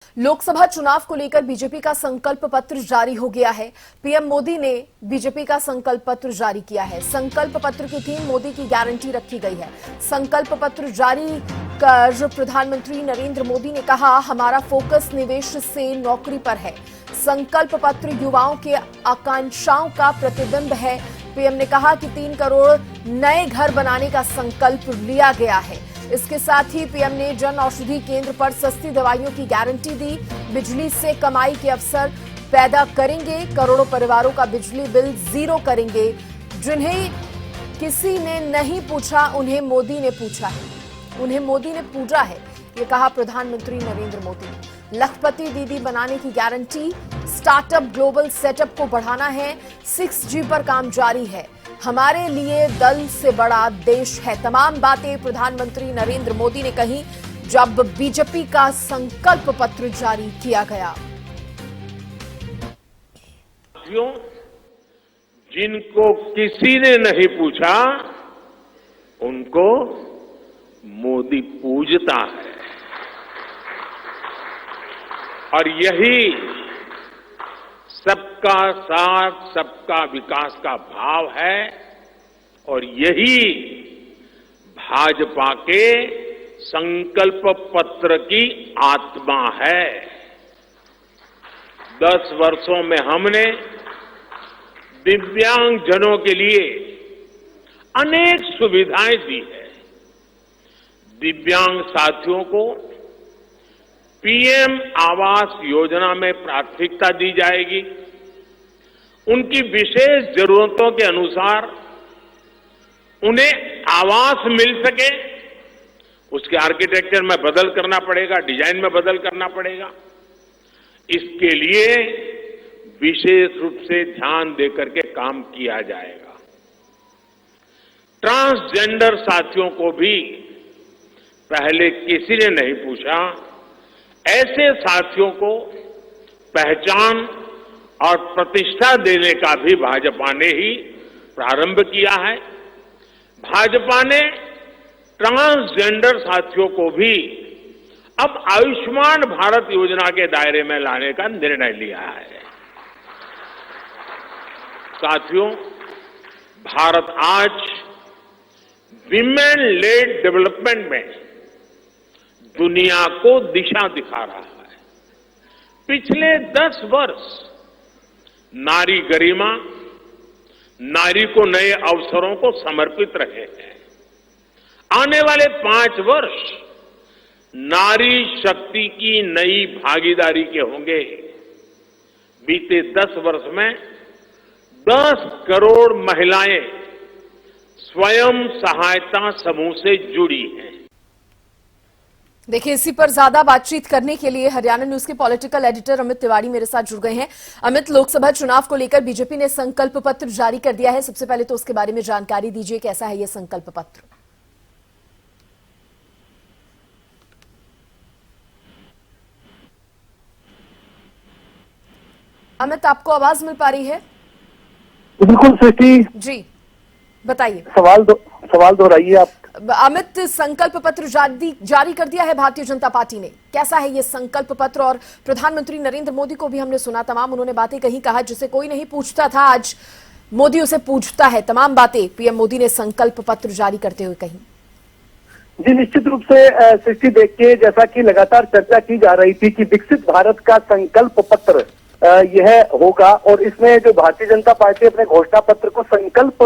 लोकसभा चुनाव को लेकर बीजेपी का संकल्प पत्र जारी हो गया है। पीएम मोदी ने बीजेपी का संकल्प पत्र जारी किया है। संकल्प पत्र की थीम मोदी की गारंटी रखी गई है। संकल्प पत्र जारी कर प्रधानमंत्री नरेंद्र मोदी ने कहा, हमारा फोकस निवेश से नौकरी पर है। संकल्प पत्र युवाओं के आकांक्षाओं का प्रतिबिंब है। पीएम ने कहा कि 3 करोड़ नए घर बनाने का संकल्प लिया गया है। इसके साथ ही पीएम ने जन औषधि केंद्र पर सस्ती दवाइयों की गारंटी दी। बिजली से कमाई के अवसर पैदा करेंगे। करोड़ों परिवारों का बिजली बिल जीरो करेंगे। जिन्हें किसी ने नहीं पूछा, उन्हें मोदी ने पूछा है, उन्हें मोदी ने पूजा है, ये कहा प्रधानमंत्री नरेंद्र मोदी ने। लखपति दीदी बनाने की गारंटी। स्टार्टअप ग्लोबल सेटअप को बढ़ाना है। 6G पर काम जारी है। हमारे लिए दल से बड़ा देश है। तमाम बातें प्रधानमंत्री नरेंद्र मोदी ने कही जब बीजेपी का संकल्प पत्र जारी किया गया। जिनको किसी ने नहीं पूछा, उनको मोदी पूजता है। और यही सबका साथ सबका विकास का भाव है और यही भाजपा के संकल्प पत्र की आत्मा है। 10 वर्षों में हमने दिव्यांगजनों के लिए अनेक सुविधाएं दी है। दिव्यांग साथियों को पीएम आवास योजना में प्राथमिकता दी जाएगी। उनकी विशेष जरूरतों के अनुसार उन्हें आवास मिल सके, उसके आर्किटेक्चर में बदल करना पड़ेगा, डिजाइन में बदल करना पड़ेगा। इसके लिए विशेष रूप से ध्यान देकर के काम किया जाएगा। ट्रांसजेंडर साथियों को भी पहले किसी ने नहीं पूछा। ऐसे साथियों को पहचान और प्रतिष्ठा देने का भी भाजपा ने ही प्रारंभ किया है। भाजपा ने ट्रांसजेंडर साथियों को भी अब आयुष्मान भारत योजना के दायरे में लाने का निर्णय लिया है। साथियों, भारत आज विमेन लेड डेवलपमेंट में दुनिया को दिशा दिखा रहा है। पिछले 10 वर्ष नारी गरिमा, नारी को नए अवसरों को समर्पित रहे हैं। आने वाले 5 वर्ष नारी शक्ति की नई भागीदारी के होंगे। बीते 10 वर्ष में 10 करोड़ महिलाएं स्वयं सहायता समूह से जुड़ी हैं। देखिए, इसी पर ज्यादा बातचीत करने के लिए हरियाणा न्यूज के पॉलिटिकल एडिटर अमित तिवारी मेरे साथ जुड़ गए हैं। अमित, लोकसभा चुनाव को लेकर बीजेपी ने संकल्प पत्र जारी कर दिया है। सबसे पहले तो उसके बारे में जानकारी दीजिए, कैसा है यह संकल्प पत्र? अमित, आपको आवाज मिल पा रही है? बिल्कुल सृष्टि जी, बताइए। सवाल दोहराइए आप। अमित, संकल्प पत्र जारी कर दिया है भारतीय जनता पार्टी ने। कैसा है ये संकल्प पत्र? और प्रधानमंत्री नरेंद्र मोदी को भी हमने सुना, तमाम उन्होंने बातें कही, कहा जिसे कोई नहीं पूछता था आज मोदी उसे पूछता है। तमाम बातें पीएम मोदी ने संकल्प पत्र जारी करते हुए कही। जी, निश्चित रूप से सृष्टि, देखिए, जैसा कि लगातार चर्चा की जा रही थी कि विकसित भारत का संकल्प पत्र यह होगा और इसमें जो भारतीय जनता पार्टी अपने घोषणा पत्र को संकल्प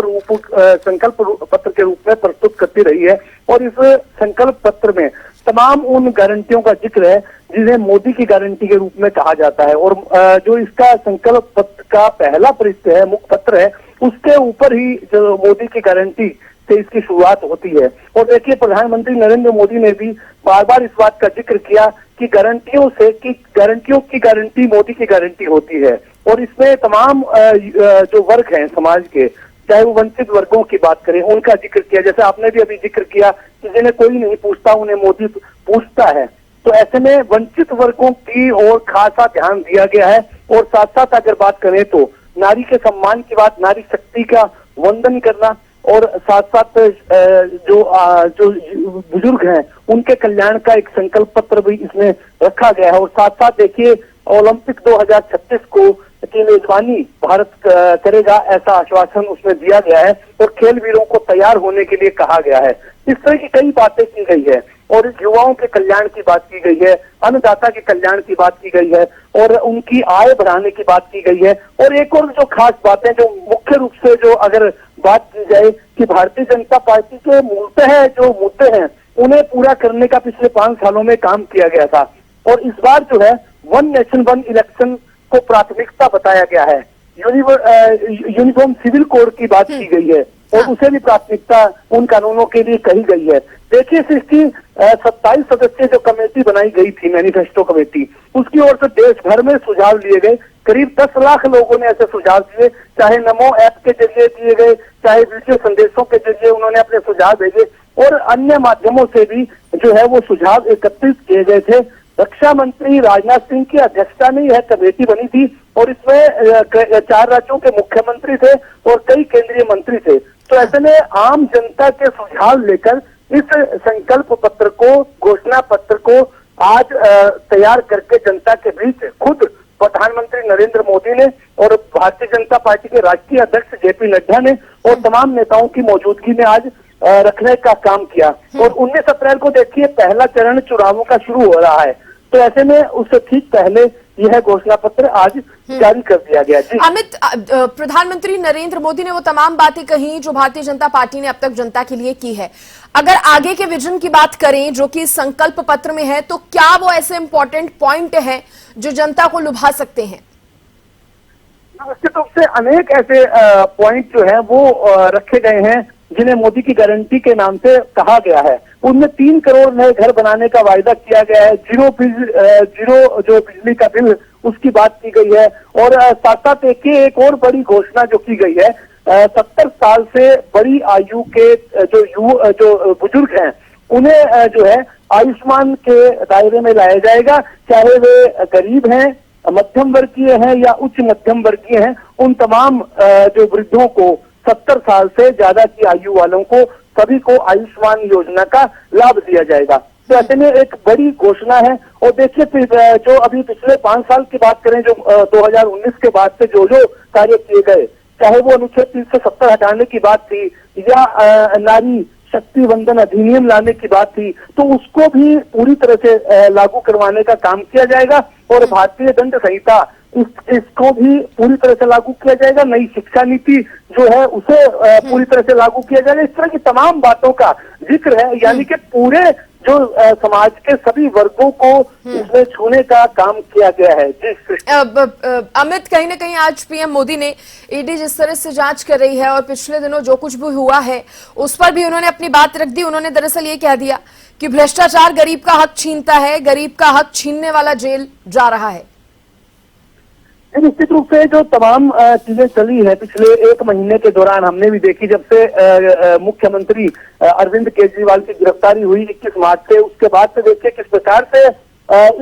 पत्र के रूप में प्रस्तुत करती रही है। और इस संकल्प पत्र में तमाम उन गारंटियों का जिक्र है जिन्हें मोदी की गारंटी के रूप में कहा जाता है। और जो इसका संकल्प पत्र का पहला पृष्ठ है, मुख्य पत्र है, उसके ऊपर ही जो मोदी की गारंटी से इसकी शुरुआत होती है। और देखिए, प्रधानमंत्री नरेंद्र मोदी ने भी बार बार इस बात का जिक्र किया कि गारंटियों की गारंटी मोदी की गारंटी होती है। और इसमें तमाम जो वर्ग हैं समाज के, चाहे वो वंचित वर्गों की बात करें, उनका जिक्र किया। जैसे आपने भी अभी जिक्र किया कि जिन्हें कोई नहीं पूछता, उन्हें मोदी पूछता है। तो ऐसे में वंचित वर्गों की ओर खासा ध्यान दिया गया है। और साथ साथ अगर बात करें तो नारी के सम्मान की बात, नारी शक्ति का वंदन करना और साथ साथ जो बुजुर्ग हैं उनके कल्याण का एक संकल्प पत्र भी इसमें रखा गया है। और साथ साथ देखिए ओलंपिक 2036 को की मेजबानी भारत करेगा, ऐसा आश्वासन उसमें दिया गया है और खेल वीरों को तैयार होने के लिए कहा गया है। इस तरह की कई बातें की गई है और युवाओं के कल्याण की बात की गई है, अन्नदाता के कल्याण की बात की गई है और उनकी आय बढ़ाने की बात की गई है। और एक और जो खास बातें जो मुख्य रूप से जो अगर बात की जाए कि भारतीय जनता पार्टी के मूलतः जो मुद्दे हैं उन्हें पूरा करने का पिछले 5 सालों में काम किया गया था और इस बार जो है वन नेशन वन इलेक्शन को प्राथमिकता बताया गया है। यूनिफॉर्म सिविल कोड की बात की गई है और उसे भी प्राथमिकता उन कानूनों के लिए कही गई है। देखिए इसकी 27 सदस्यीय जो कमेटी बनाई गई थी, मैनिफेस्टो कमेटी, उसकी ओर से देश भर में सुझाव लिए गए। करीब 10 लाख लोगों ने ऐसे सुझाव दिए, चाहे नमो ऐप के जरिए दिए गए, चाहे वीडियो संदेशों के जरिए उन्होंने अपने सुझाव भेजे और अन्य माध्यमों से भी जो है वो सुझाव एकत्रित किए गए थे। रक्षा मंत्री राजनाथ सिंह की अध्यक्षता में यह कमेटी बनी थी और इसमें 4 राज्यों के मुख्यमंत्री थे और कई केंद्रीय मंत्री थे। तो ऐसे में आम जनता के सुझाव लेकर इस संकल्प पत्र को, घोषणा पत्र को आज तैयार करके जनता के बीच खुद प्रधानमंत्री नरेंद्र मोदी ने और भारतीय जनता पार्टी के राष्ट्रीय अध्यक्ष जेपी नड्डा ने और तमाम नेताओं की मौजूदगी में आज रखने का काम किया। और 19 अप्रैल को देखिए पहला चरण चुनावों का शुरू हो रहा है, तो ऐसे में उससे ठीक पहले यह घोषणा पत्र आज जारी कर दिया गया। जी अमित, प्रधानमंत्री नरेंद्र मोदी ने वो तमाम बातें कही जो भारतीय जनता पार्टी ने अब तक जनता के लिए की है। अगर आगे के विजन की बात करें जो कि संकल्प पत्र में है, तो क्या वो ऐसे इंपॉर्टेंट पॉइंट है जो जनता को लुभा सकते हैं? निश्चित रूप से अनेक ऐसे पॉइंट जो है वो रखे गए हैं जिन्हें मोदी की गारंटी के नाम से कहा गया है। उनमें 3 करोड़ नए घर बनाने का वायदा किया गया है, जीरो जो बिजली का बिल उसकी बात की गई है और साथ साथ देखिए एक और बड़ी घोषणा जो की गई है, 70 साल से बड़ी आयु के जो बुजुर्ग हैं उन्हें जो है आयुष्मान के दायरे में लाया जाएगा, चाहे वे गरीब हैं, मध्यम वर्गीय हैं या उच्च मध्यम वर्गीय हैं। उन तमाम जो वृद्धों को 70 साल से ज्यादा की आयु वालों को सभी को आयुष्मान योजना का लाभ दिया जाएगा। तो ऐसे में एक बड़ी घोषणा है। और देखिए जो अभी पिछले 5 साल की बात करें, जो 2019 के बाद से जो कार्य किए गए, चाहे वो अनुच्छेद 370 हटाने की बात थी या नारी शक्ति वंदन अधिनियम लाने की बात थी, तो उसको भी पूरी तरह से लागू करवाने का काम किया जाएगा और भारतीय दंड संहिता इसको भी पूरी तरह से लागू किया जाएगा। नई शिक्षा नीति जो है उसे पूरी तरह से लागू किया जाएगा। इस तरह की तमाम बातों का जिक्र है, यानी कि पूरे जो समाज के सभी वर्गों को इसमें छूने का काम किया गया है। अमित, कहीं ना कहीं आज पीएम मोदी ने ईडी जिस तरह से जांच कर रही है और पिछले दिनों जो कुछ भी हुआ है उस पर भी उन्होंने अपनी बात रख दी। उन्होंने दरअसल ये कह दिया कि भ्रष्टाचार गरीब का हक छीनता है, गरीब का हक छीनने वाला जेल जा रहा है। निश्चित रूप से जो तमाम चीजें चली है पिछले 1 महीने के दौरान हमने भी देखी, जब से मुख्यमंत्री अरविंद केजरीवाल की गिरफ्तारी हुई 21 मार्च से, उसके बाद से देखिए किस प्रकार से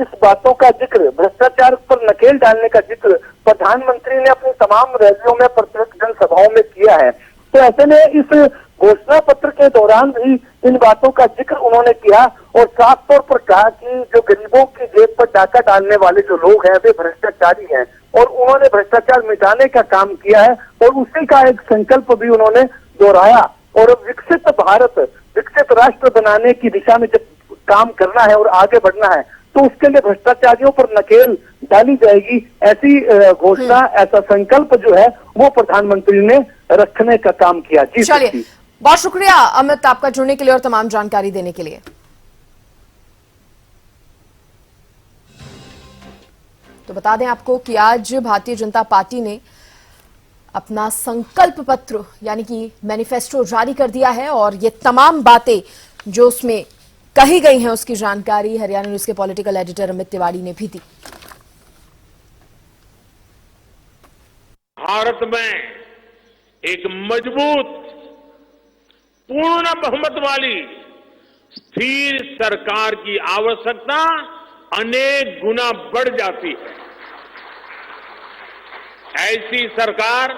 इस बातों का जिक्र, भ्रष्टाचार पर नकेल डालने का जिक्र प्रधानमंत्री ने अपनी तमाम रैलियों में, प्रत्येक जनसभाओं में किया है। तो ऐसे में इस घोषणा पत्र के दौरान भी इन बातों का जिक्र उन्होंने किया और साफ तौर पर कहा कि जो गरीबों की जेब पर डाका डालने वाले जो लोग हैं वे भ्रष्टाचारी हैं और उन्होंने भ्रष्टाचार मिटाने का काम किया है और उसी का एक संकल्प भी उन्होंने दोहराया। और विकसित भारत, विकसित राष्ट्र बनाने की दिशा में जब काम करना है और आगे बढ़ना है तो उसके लिए भ्रष्टाचारियों पर नकेल डाली जाएगी, ऐसी घोषणा, ऐसा संकल्प जो है वो प्रधानमंत्री ने रखने का काम किया। जी चलिए, बहुत शुक्रिया अमित आपका जुड़ने के लिए और तमाम जानकारी देने के लिए। तो बता दें आपको कि आज भारतीय जनता पार्टी ने अपना संकल्प पत्र यानी कि मैनिफेस्टो जारी कर दिया है और ये तमाम बातें जो उसमें कही गई हैं उसकी जानकारी हरियाणा न्यूज के पॉलिटिकल एडिटर अमित तिवारी ने भी दी। भारत में एक मजबूत, पूर्ण बहुमत वाली स्थिर सरकार की आवश्यकता अनेक गुना बढ़ जाती है। ऐसी सरकार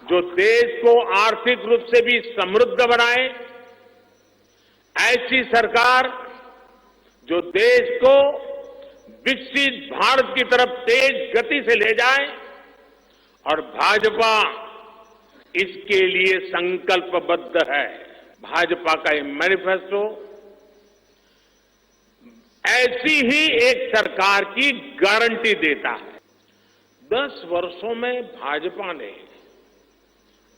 जो देश को आर्थिक रूप से भी समृद्ध बनाए, ऐसी सरकार जो देश को विकसित भारत की तरफ तेज गति से ले जाए, और भाजपा इसके लिए संकल्पबद्ध है। भाजपा का ये मैनिफेस्टो ऐसी ही एक सरकार की गारंटी देता है। 10 वर्षों में भाजपा ने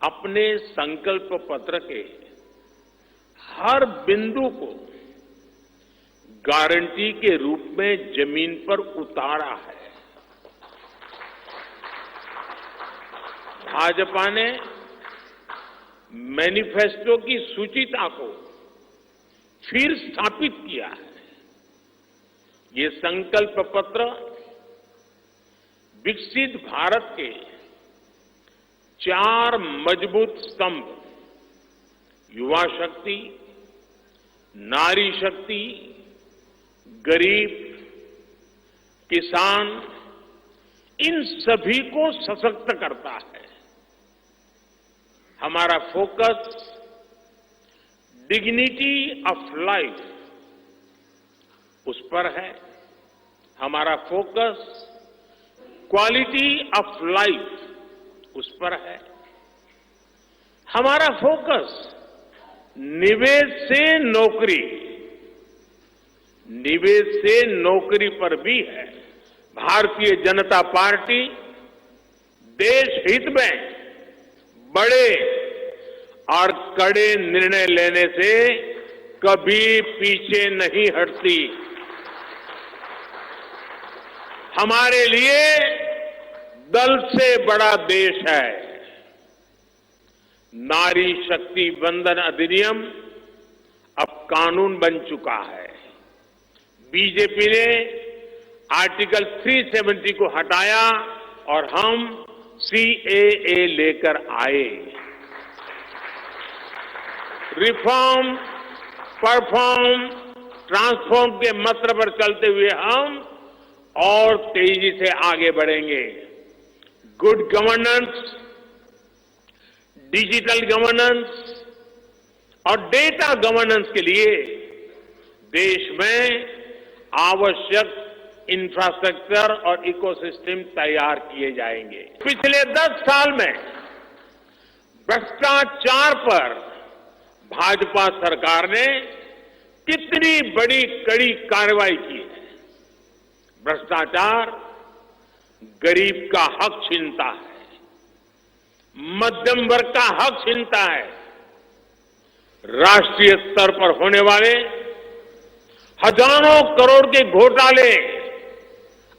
अपने संकल्प पत्र के हर बिंदु को गारंटी के रूप में जमीन पर उतारा है। भाजपा ने मैनिफेस्टो की सूचिता को फिर स्थापित किया है। ये संकल्प पत्र विकसित भारत के 4 मजबूत स्तंभ, युवा शक्ति, नारी शक्ति, गरीब, किसान, इन सभी को सशक्त करता है। हमारा फोकस डिग्निटी ऑफ लाइफ उस पर है। हमारा फोकस क्वालिटी ऑफ लाइफ उस पर है। हमारा फोकस निवेश से नौकरी पर भी है। भारतीय जनता पार्टी देश हित में बड़े और कड़े निर्णय लेने से कभी पीछे नहीं हटती। हमारे लिए दल से बड़ा देश है। नारी शक्ति वंदन अधिनियम अब कानून बन चुका है। बीजेपी ने आर्टिकल 370 को हटाया और हम CAA लेकर आए। रिफॉर्म, परफॉर्म, ट्रांसफॉर्म के मंत्र पर चलते हुए हम और तेजी से आगे बढ़ेंगे। गुड गवर्नेंस, डिजिटल गवर्नेंस और डेटा गवर्नेंस के लिए देश में आवश्यक इंफ्रास्ट्रक्चर और इकोसिस्टम तैयार किए जाएंगे। पिछले 10 साल में भ्रष्टाचार पर भाजपा सरकार ने कितनी बड़ी कड़ी कार्रवाई की है। भ्रष्टाचार गरीब का हक छीनता है, मध्यम वर्ग का हक छीनता है। राष्ट्रीय स्तर पर होने वाले हजारों करोड़ के घोटाले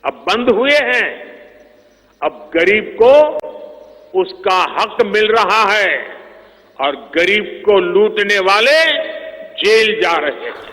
अब बंद हुए हैं। अब गरीब को उसका हक मिल रहा है और गरीब को लूटने वाले जेल जा रहे हैं।